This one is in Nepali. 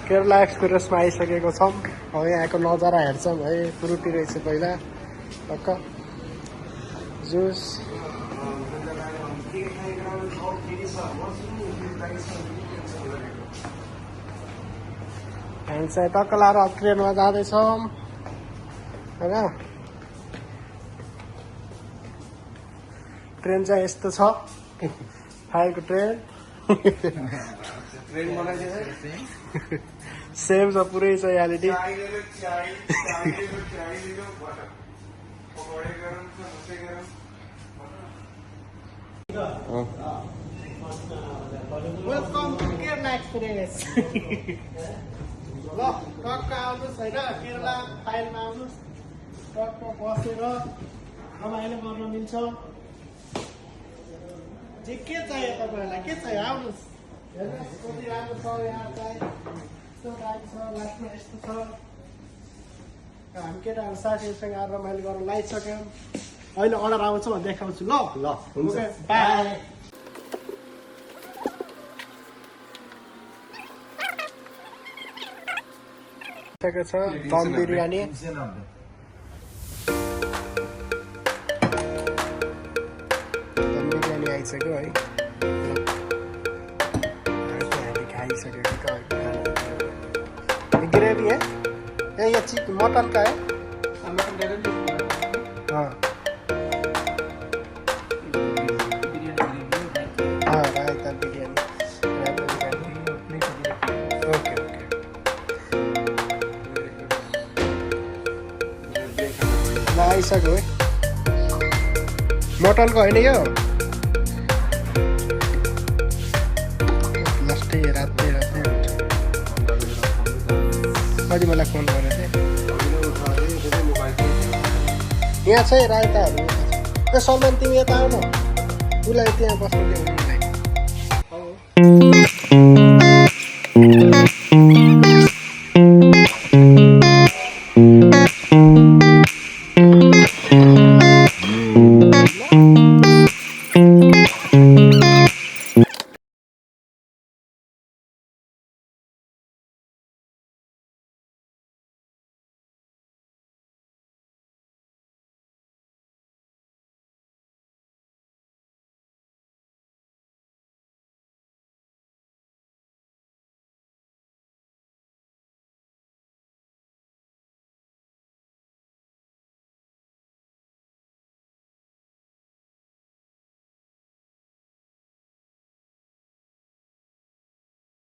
केरला एक्सप्रेसमा आइसकेको छौँ। अब यहाँको नजारा हेर्छौँ है। फ्रुटी रहेछ पहिला टक्क जुस हामी चाहिँ टक्क लाएर अब ट्रेनमा जाँदैछौँ होइन। ट्रेन चाहिँ यस्तो छ फाइलको ट्रेन सेम छ पुरै छ यहाँनिर। Welcome to Kerala express. ल टक्क आउनुहोस् होइन केरला फाइलमा आउनुहोस् टक्क बसेर रमाइलो गर्न मिल्छ। के चाहियो तपाईँहरूलाई के चाहियो आउनुहोस् हेर्नुहोस् कति राम्रो छ यहाँ चाहिँ यस्तो गाडी छ लास्टमा यस्तो छ। हामी केटाहरू साथीहरूसँग आएर रमाइलो गरेर लगाइसक्यौँ। अहिले अर्डर आउँछ भने देखाउँछु ल ल हुन्छ बाई। छ दम बिरयानी आइसक्यो है। खाइसकेको ग्रेवी है ये चिकन मटन का है। हाँ हाँ रायता बिरयानी ओके ओके ल आइसक्यो है। मटनको होइन यो रातै अहिले मलाई फोन गरेको थिएँ यहाँ चाहिँ रायताहरू। ए सलमान तिमी यता आउनु उसलाई त्यहाँ बस्नु ल्याउनुलाई।